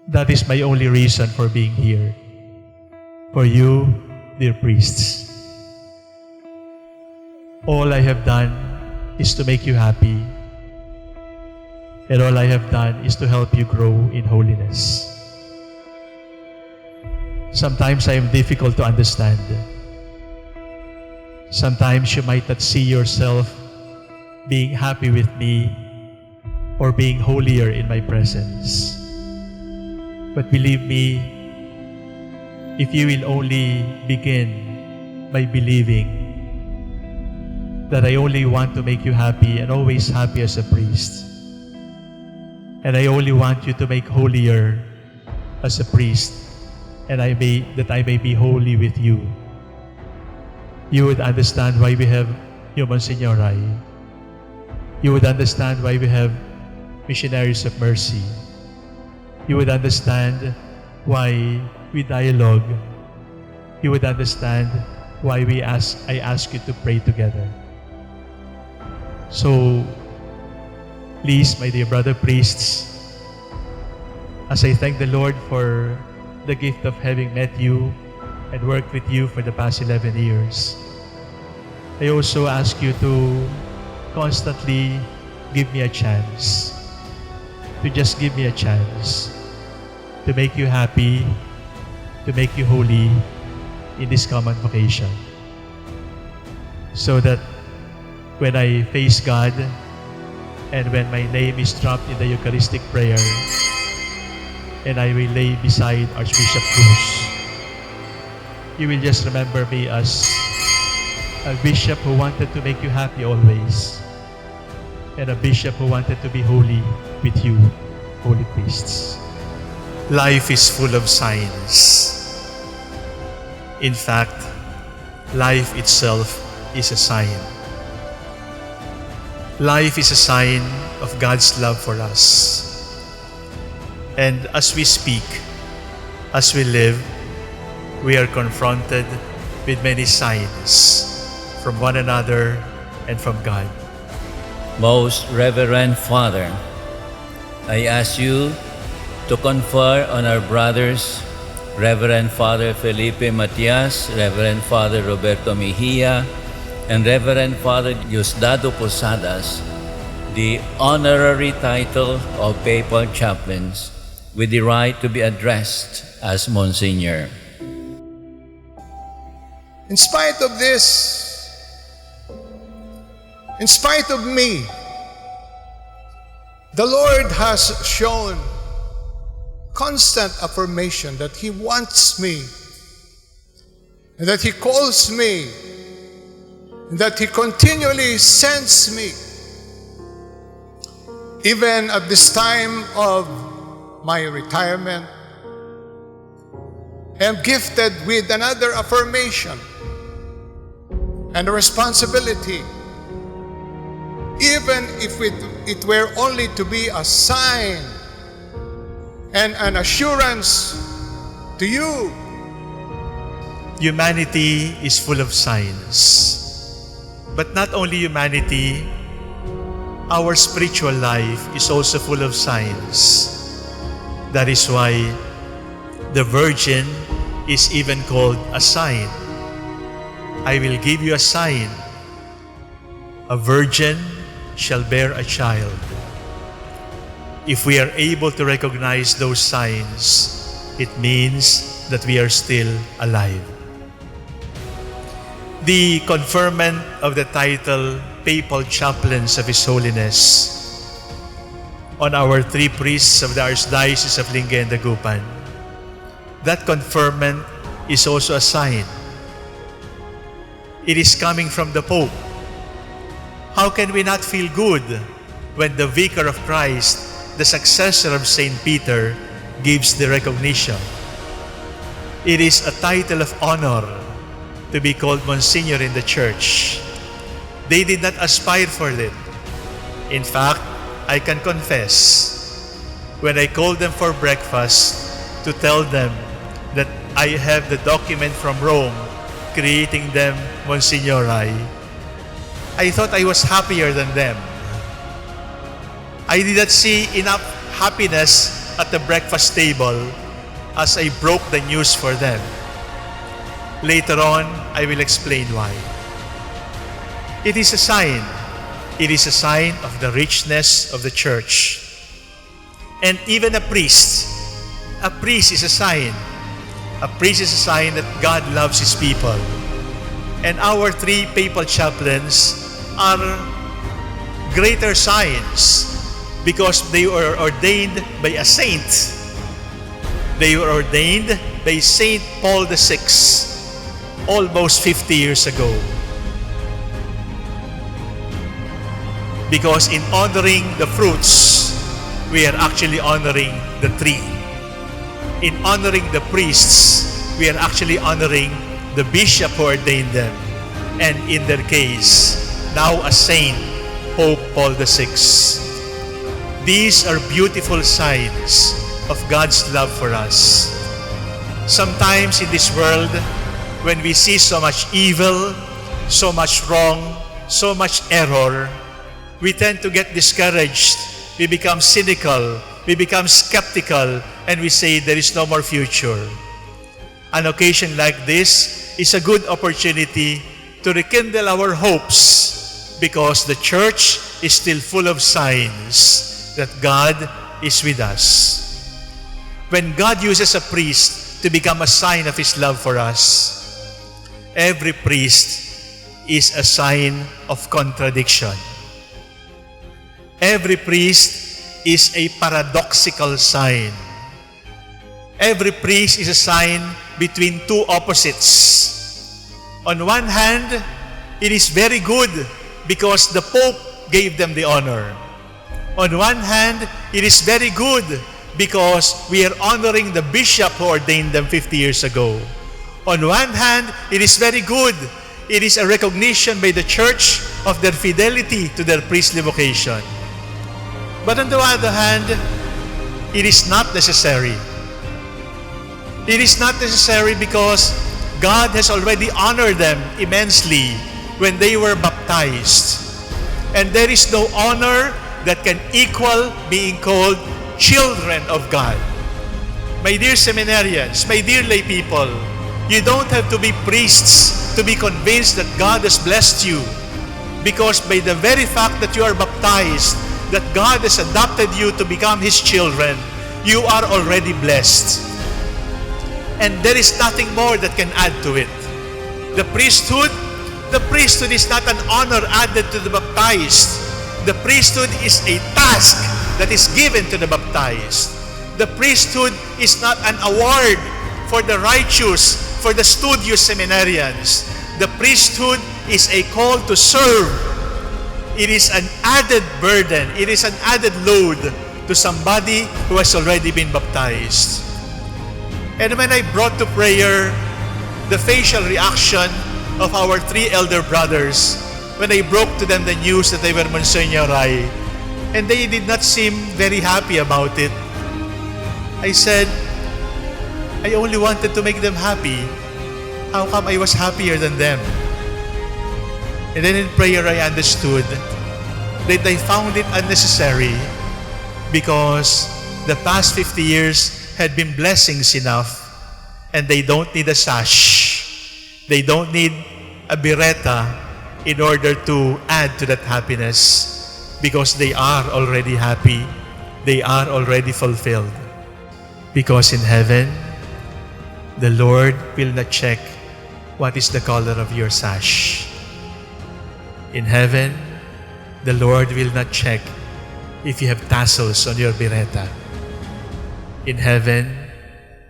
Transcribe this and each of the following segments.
That is my only reason for being here. For you, dear priests. All I have done is to make you happy. And all I have done is to help you grow in holiness. Sometimes I am difficult to understand. Sometimes you might not see yourself being happy with me or being holier in my presence. But believe me, if you will only begin by believing that I only want to make you happy and always happy as a priest, and I only want you to make holier as a priest, and I may be holy with you, you would understand why we have Human Signorai. You would understand why we have Missionaries of Mercy. You would understand why we dialogue. You would understand why I ask you to pray together. So, please, my dear brother priests, as I thank the Lord for the gift of having met you and worked with you for the past 11 years, I also ask you to constantly give me a chance, to just give me a chance to make you happy, to make you holy in this common vocation. So that when I face God and when my name is dropped in the Eucharistic prayer and I will lay beside Archbishop Cruz, you will just remember me as a bishop who wanted to make you happy always, and a bishop who wanted to be holy with you, holy priests. Life is full of signs. In fact, life itself is a sign. Life is a sign of God's love for us. And as we speak, as we live, we are confronted with many signs from one another and from God. Most Reverend Father, I ask you to confer on our brothers, Reverend Father Felipe Matias, Reverend Father Roberto Mejia, and Reverend Father Diosdado Posadas, the honorary title of Papal Chaplains with the right to be addressed as Monsignor. In spite of this, in spite of me, the Lord has shown constant affirmation that He wants me, and that He calls me, and that He continually sends me. Even at this time of my retirement, I am gifted with another affirmation and a responsibility. Even if it were only to be a sign and an assurance to you. Humanity is full of signs. But not only humanity, our spiritual life is also full of signs. That is why the Virgin is even called a sign. I will give you a sign. A virgin shall bear a child. If we are able to recognize those signs, it means that we are still alive. The conferment of the title Papal Chaplains of His Holiness on our 3 priests of the Archdiocese of Lingayen and Dagupan, that conferment is also a sign. It is coming from the Pope. How can we not feel good when the Vicar of Christ, the successor of St. Peter, gives the recognition? It is a title of honor to be called Monsignor in the Church. They did not aspire for it. In fact, I can confess, when I called them for breakfast to tell them that I have the document from Rome creating them Monsignori, I thought I was happier than them. I did not see enough happiness at the breakfast table as I broke the news for them. Later on, I will explain why. It is a sign. It is a sign of the richness of the church. And even a priest is a sign. A priest is a sign that God loves His people. And our 3 papal chaplains are greater signs because they were ordained by a saint. They were ordained by Saint Paul VI almost 50 years ago. Because in honoring the fruits, we are actually honoring the tree. In honoring the priests, we are actually honoring the bishop who ordained them. And in their case, now a saint, Pope Paul VI. These are beautiful signs of God's love for us. Sometimes in this world, when we see so much evil, so much wrong, so much error, we tend to get discouraged. We become cynical. We become skeptical. And we say there is no more future. An occasion like this is a good opportunity to rekindle our hopes because the church is still full of signs that God is with us. When God uses a priest to become a sign of His love for us, every priest is a sign of contradiction. Every priest is a paradoxical sign. Every priest is a sign between 2 opposites. On one hand, it is very good because the Pope gave them the honor. On one hand, it is very good because we are honoring the bishop who ordained them 50 years ago. On one hand, it is very good. It is a recognition by the church of their fidelity to their priestly vocation. But on the other hand, it is not necessary. It is not necessary because God has already honored them immensely when they were baptized. And there is no honor that can equal being called children of God. My dear seminarians, my dear lay people, you don't have to be priests to be convinced that God has blessed you. Because by the very fact that you are baptized, that God has adopted you to become His children, you are already blessed. And there is nothing more that can add to it. The priesthood is not an honor added to the baptized. The priesthood is a task that is given to the baptized. The priesthood is not an award for the righteous, for the studious seminarians. The priesthood is a call to serve. It is an added burden. It is an added load to somebody who has already been baptized. And when I brought to prayer the facial reaction of our 3 elder brothers, when I broke to them the news that they were Monsignorai, and they did not seem very happy about it, I said, I only wanted to make them happy. How come I was happier than them? And then in prayer I understood that they found it unnecessary because the past 50 years had been blessings enough and they don't need a sash. They don't need a biretta in order to add to that happiness because they are already happy. They are already fulfilled. Because in heaven, the Lord will not check what is the color of your sash. In heaven, the Lord will not check if you have tassels on your biretta. In heaven,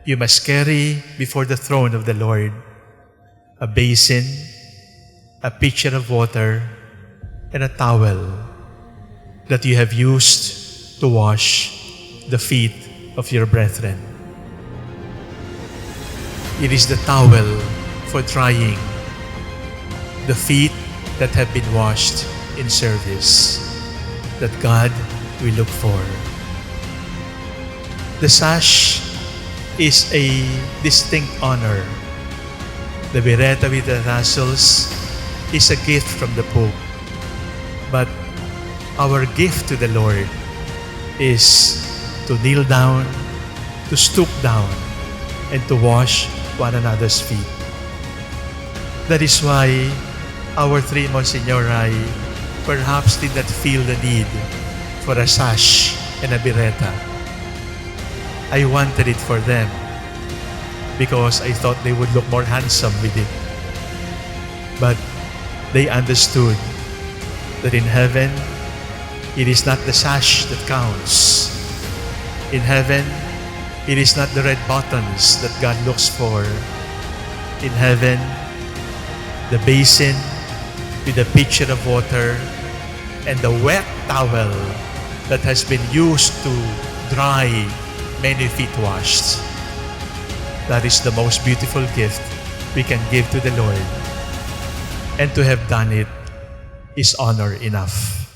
you must carry before the throne of the Lord a basin, a pitcher of water, and a towel that you have used to wash the feet of your brethren. It is the towel for drying the feet that have been washed in service that God will look for. The sash is a distinct honor. The biretta with the tassels is a gift from the Pope. But our gift to the Lord is to kneel down, to stoop down, and to wash one another's feet. That is why our three Monsignori perhaps did not feel the need for a sash and a biretta. I wanted it for them because I thought they would look more handsome with it. But they understood that in heaven, it is not the sash that counts. In heaven, it is not the red buttons that God looks for. In heaven, the basin with a pitcher of water and the wet towel that has been used to dry many feet washed. That is the most beautiful gift we can give to the Lord. And to have done it is honor enough.